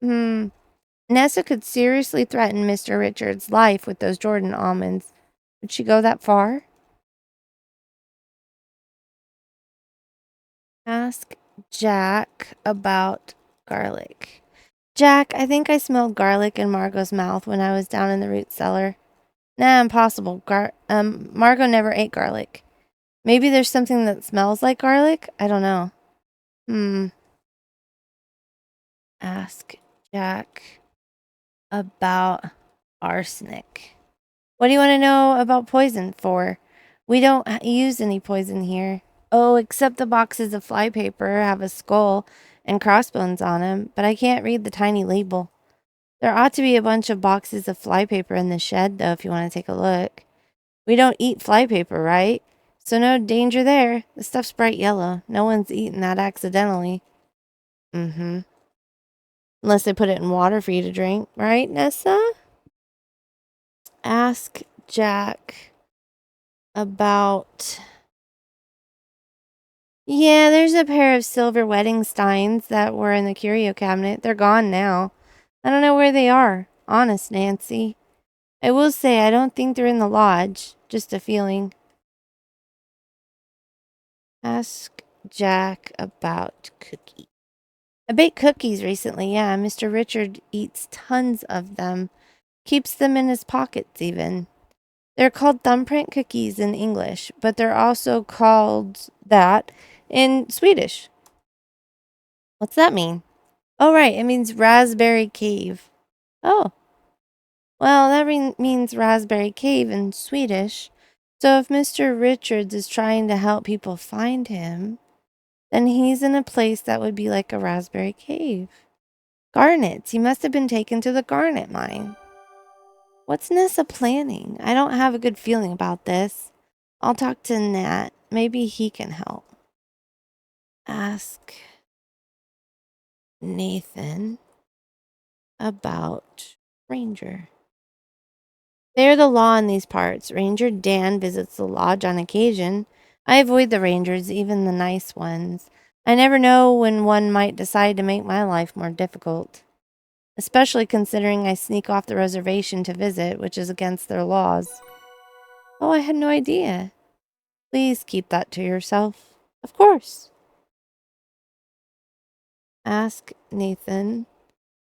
Nessa could seriously threaten Mr. Richards' life with those Jordan almonds. Would she go that far? Ask Jack about garlic. Jack, I think I smelled garlic in Margot's mouth when I was down in the root cellar. Nah, impossible. Margot never ate garlic. Maybe there's something that smells like garlic? I don't know. Ask Jack about arsenic. What do you want to know about poison for? We don't use any poison here. Oh, except the boxes of flypaper have a skull and crossbones on them, but I can't read the tiny label. There ought to be a bunch of boxes of flypaper in the shed, though, if you want to take a look. We don't eat flypaper, right? So no danger there. The stuff's bright yellow. No one's eaten that accidentally. Mm-hmm. Unless they put it in water for you to drink, right, Nessa? Ask Jack about... Yeah, there's a pair of silver wedding steins that were in the curio cabinet. They're gone now. I don't know where they are. Honest, Nancy. I will say I don't think they're in the lodge. Just a feeling. Ask Jack about cookies. I baked cookies recently, yeah. Mr. Richard eats tons of them. Keeps them in his pockets, even. They're called thumbprint cookies in English, but they're also called that in Swedish. What's that mean? Oh, right. It means raspberry cave. Oh. Well, that means raspberry cave in Swedish. So if Mr. Richards is trying to help people find him, then he's in a place that would be like a raspberry cave. Garnets. He must have been taken to the garnet mine. What's Nessa planning? I don't have a good feeling about this. I'll talk to Nat. Maybe he can help. Ask Nathan about Ranger. They're the law in these parts. Ranger Dan visits the lodge on occasion. I avoid the rangers, even the nice ones. I never know when one might decide to make my life more difficult. Especially considering I sneak off the reservation to visit, which is against their laws. Oh, I had no idea. Please keep that to yourself. Of course. Ask Nathan.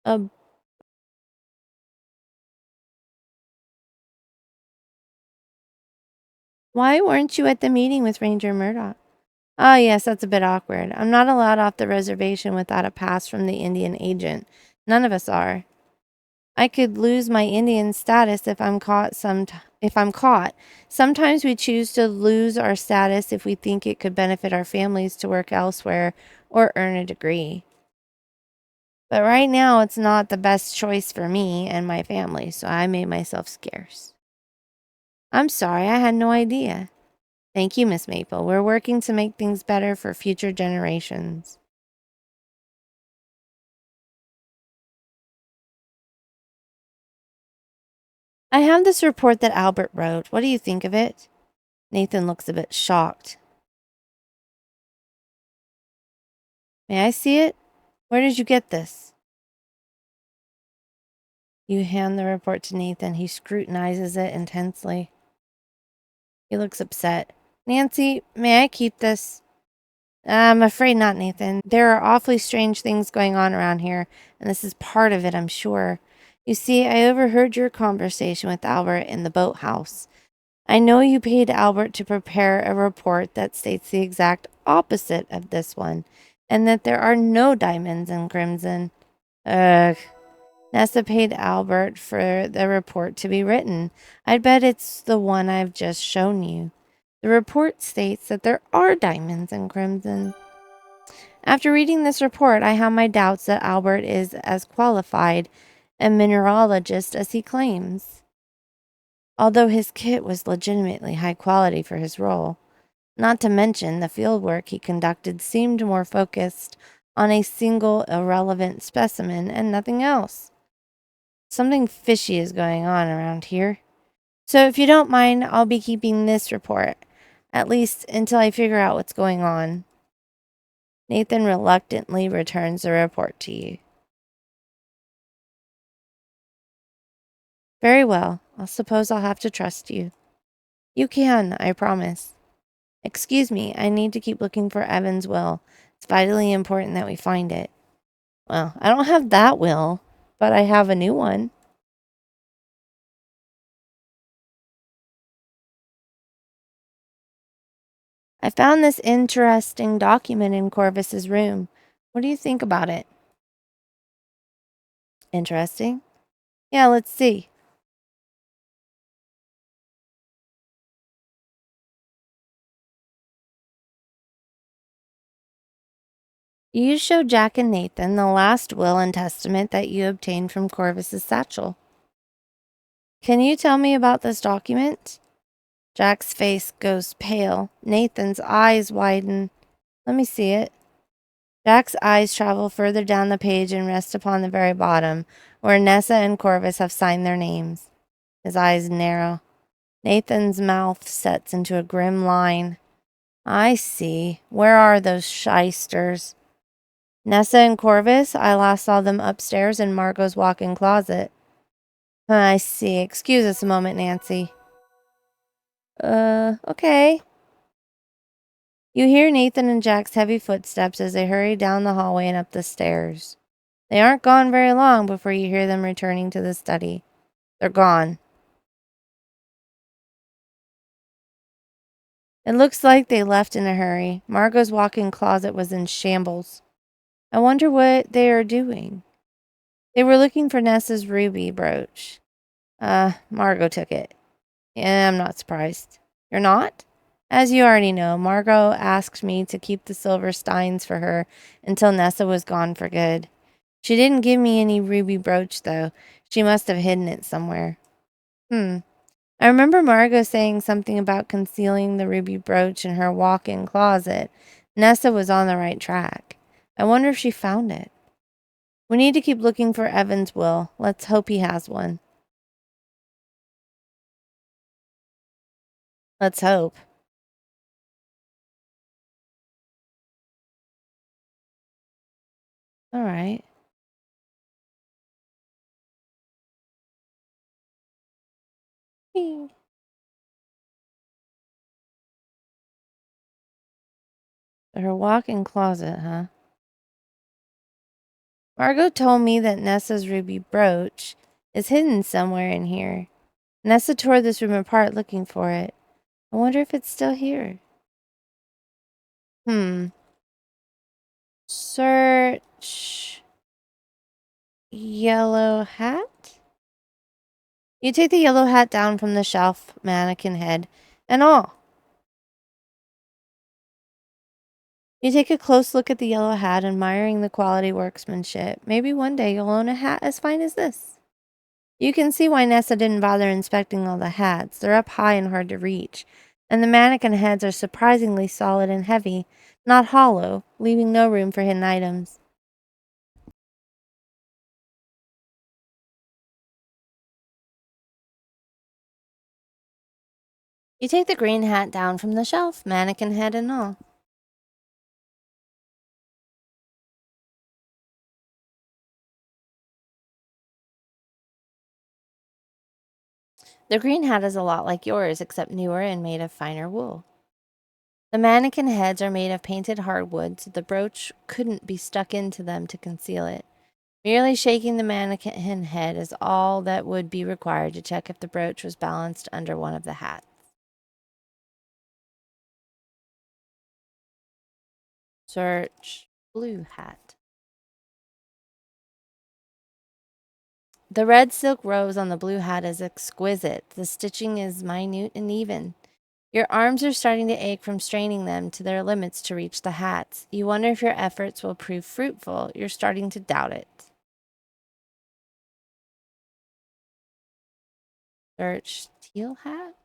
Uh, why weren't you at the meeting with Ranger Murdoch? Ah, yes, that's a bit awkward. I'm not allowed off the reservation without a pass from the Indian agent. None of us are. I could lose my Indian status if I'm caught. Sometimes we choose to lose our status if we think it could benefit our families to work elsewhere or earn a degree. But right now it's not the best choice for me and my family, so I made myself scarce. I'm sorry, I had no idea. Thank you, Miss Maple. We're working to make things better for future generations. I have this report that Albert wrote. What do you think of it? Nathan looks a bit shocked. May I see it? Where did you get this? You hand the report to Nathan. He scrutinizes it intensely. He looks upset. Nancy, may I keep this? I'm afraid not, Nathan. There are awfully strange things going on around here, and this is part of it, I'm sure. You see, I overheard your conversation with Albert in the boathouse. I know you paid Albert to prepare a report that states the exact opposite of this one, and that there are no diamonds in crimson. Ugh. Nessa paid Albert for the report to be written. I'd bet it's the one I've just shown you. The report states that there are diamonds in crimson. After reading this report, I have my doubts that Albert is as qualified a mineralogist as he claims, although his kit was legitimately high quality for his role. Not to mention, the field work he conducted seemed more focused on a single irrelevant specimen and nothing else. Something fishy is going on around here. So if you don't mind, I'll be keeping this report, at least until I figure out what's going on. Nathan reluctantly returns the report to you. Very well. I suppose I'll have to trust you. You can, I promise. Excuse me, I need to keep looking for Evan's will. It's vitally important that we find it. Well, I don't have that will, but I have a new one. I found this interesting document in Corvus's room. What do you think about it? Interesting? Yeah, let's see. You show Jack and Nathan the last will and testament that you obtained from Corvus's satchel. Can you tell me about this document? Jack's face goes pale. Nathan's eyes widen. Let me see it. Jack's eyes travel further down the page and rest upon the very bottom, where Nessa and Corvus have signed their names. His eyes narrow. Nathan's mouth sets into a grim line. I see. Where are those shysters? Nessa and Corvus? I last saw them upstairs in Margot's walk-in closet. I see. Excuse us a moment, Nancy. Okay. You hear Nathan and Jack's heavy footsteps as they hurry down the hallway and up the stairs. They aren't gone very long before you hear them returning to the study. They're gone. It looks like they left in a hurry. Margot's walk-in closet was in shambles. I wonder what they are doing. They were looking for Nessa's ruby brooch. Margot took it. Yeah, I'm not surprised. You're not? As you already know, Margot asked me to keep the silver steins for her until Nessa was gone for good. She didn't give me any ruby brooch, though. She must have hidden it somewhere. I remember Margot saying something about concealing the ruby brooch in her walk-in closet. Nessa was on the right track. I wonder if she found it. We need to keep looking for Evan's will. Let's hope he has one. Let's hope. All right. Her walk-in closet, huh? Margot told me that Nessa's ruby brooch is hidden somewhere in here. Nessa tore this room apart looking for it. I wonder if it's still here. Search yellow hat? You take the yellow hat down from the shelf, mannequin head and all. You take a close look at the yellow hat, admiring the quality workmanship. Maybe one day you'll own a hat as fine as this. You can see why Nessa didn't bother inspecting all the hats. They're up high and hard to reach. And the mannequin heads are surprisingly solid and heavy, not hollow, leaving no room for hidden items. You take the green hat down from the shelf, mannequin head and all. The green hat is a lot like yours, except newer and made of finer wool. The mannequin heads are made of painted hardwood, so the brooch couldn't be stuck into them to conceal it. Merely shaking the mannequin head is all that would be required to check if the brooch was balanced under one of the hats. Search blue hat. The red silk rose on the blue hat is exquisite. The stitching is minute and even. Your arms are starting to ache from straining them to their limits to reach the hats. You wonder if your efforts will prove fruitful. You're starting to doubt it. Search teal hat.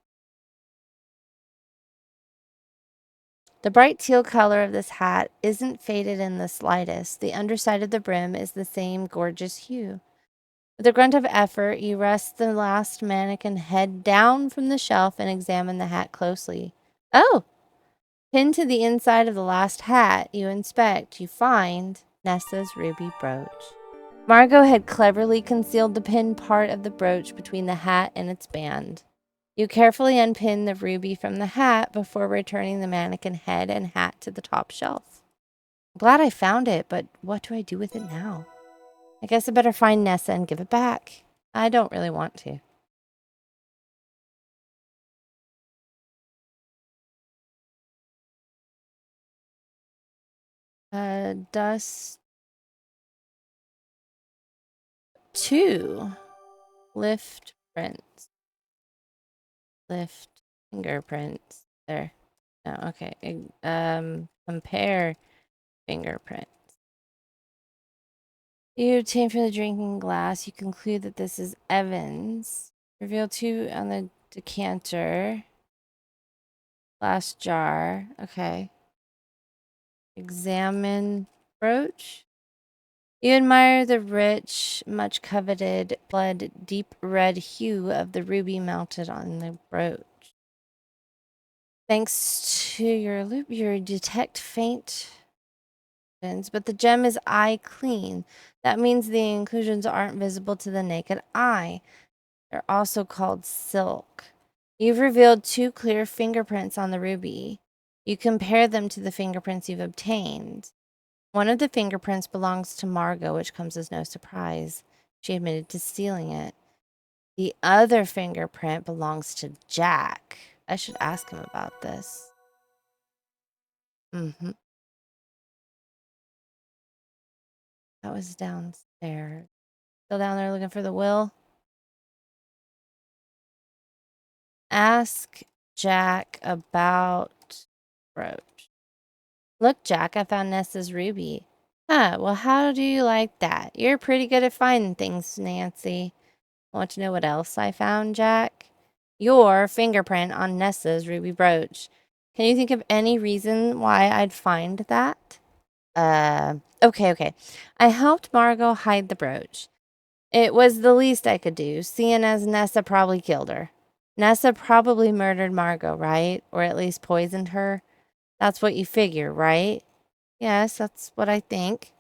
The bright teal color of this hat isn't faded in the slightest. The underside of the brim is the same gorgeous hue. With a grunt of effort, you wrest the last mannequin head down from the shelf and examine the hat closely. Oh! Pinned to the inside of the last hat you inspect, you find Nessa's ruby brooch. Margot had cleverly concealed the pinned part of the brooch between the hat and its band. You carefully unpin the ruby from the hat before returning the mannequin head and hat to the top shelf. I'm glad I found it, but what do I do with it now? I guess I better find Nessa and give it back. I don't really want to. Dust 2. Lift prints. Lift fingerprints. There. No, okay. Compare fingerprint. You obtain from the drinking glass. You conclude that this is Evans. Reveal 2 on the decanter. Glass jar. Okay. Examine brooch. You admire the rich, much coveted, blood, deep red hue of the ruby mounted on the brooch. Thanks to your loop, you detect faint, but the gem is eye clean. That means the inclusions aren't visible to the naked eye. They're also called silk. You've revealed 2 clear fingerprints on the ruby. You compare them to the fingerprints you've obtained. One of the fingerprints belongs to Margot, which comes as no surprise. She admitted to stealing it. The other fingerprint belongs to Jack. I should ask him about this. Mm-hmm. That was downstairs. Still down there looking for the will? Ask Jack about brooch. Look, Jack, I found Nessa's ruby. Huh, well, how do you like that? You're pretty good at finding things, Nancy. Want to know what else I found, Jack? Your fingerprint on Nessa's ruby brooch. Can you think of any reason why I'd find that? Okay. I helped Margot hide the brooch. It was the least I could do, seeing as Nessa probably killed her. Nessa probably murdered Margot, right? Or at least poisoned her. That's what you figure, right? Yes, that's what I think.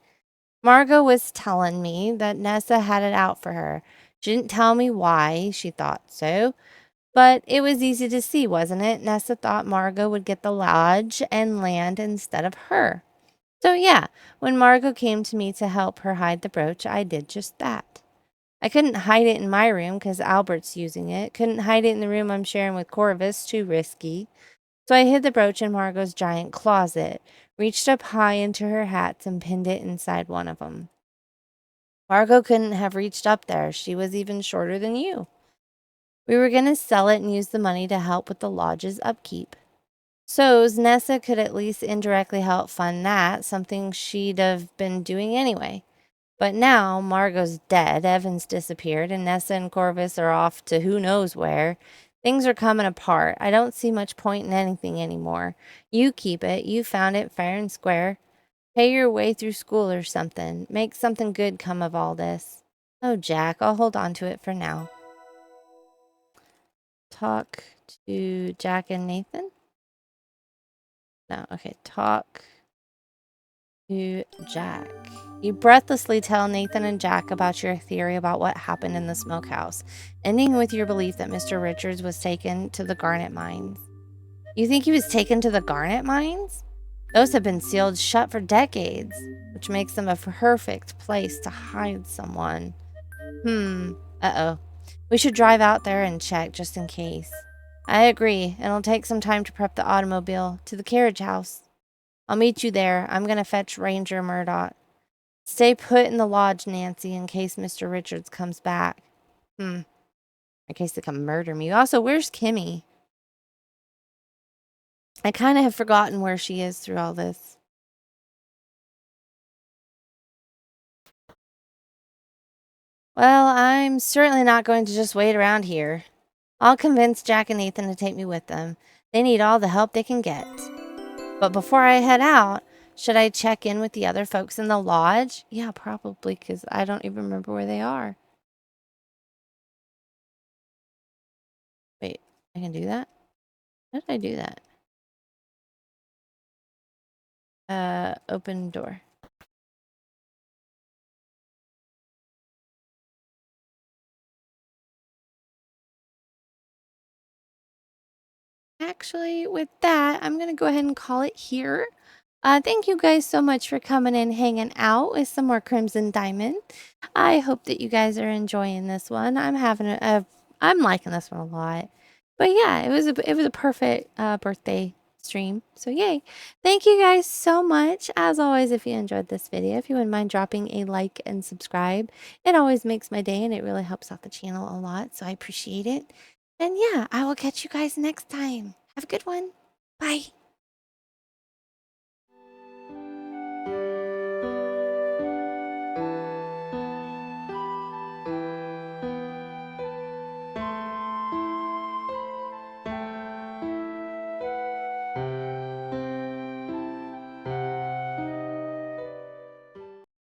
Margot was telling me that Nessa had it out for her. She didn't tell me why she thought so, but it was easy to see, wasn't it? Nessa thought Margot would get the lodge and land instead of her. So, yeah, when Margot came to me to help her hide the brooch, I did just that. I couldn't hide it in my room because Albert's using it. Couldn't hide it in the room I'm sharing with Corvus, too risky. So I hid the brooch in Margot's giant closet, reached up high into her hats, and pinned it inside one of them. Margot couldn't have reached up there. She was even shorter than you. We were going to sell it and use the money to help with the lodge's upkeep. So Nessa could at least indirectly help fund that, something she'd have been doing anyway. But now Margot's dead, Evan's disappeared, and Nessa and Corvus are off to who knows where. Things are coming apart. I don't see much point in anything anymore. You keep it. You found it fair and square. Pay your way through school or something. Make something good come of all this. Oh, Jack, I'll hold on to it for now. Talk to Jack and Nathan? No, okay. Talk to Jack. You breathlessly tell Nathan and Jack about your theory about what happened in the smokehouse, ending with your belief that Mr. Richards was taken to the garnet mines. You think he was taken to the garnet mines? Those have been sealed shut for decades, which makes them a perfect place to hide someone. Uh-oh. We should drive out there and check just in case. I agree. It'll take some time to prep the automobile to the carriage house. I'll meet you there. I'm going to fetch Ranger Murdoch. Stay put in the lodge, Nancy, in case Mr. Richards comes back. In case they come murder me. Also, where's Kimmy? I kind of have forgotten where she is through all this. Well, I'm certainly not going to just wait around here. I'll convince Jack and Nathan to take me with them. They need all the help they can get. But before I head out, should I check in with the other folks in the lodge? Yeah, probably, because I don't even remember where they are. Wait, I can do that? How did I do that? Open door. Actually, with that, I'm going to go ahead and call it here. Thank you guys so much for coming and hanging out with some more Crimson Diamond. I hope that you guys are enjoying this one. I'm liking this one a lot. But yeah, it was a perfect birthday stream. So yay. Thank you guys so much. As always, if you enjoyed this video, if you wouldn't mind dropping a like and subscribe, it always makes my day and it really helps out the channel a lot. So I appreciate it. And yeah, I will catch you guys next time. Have a good one. Bye.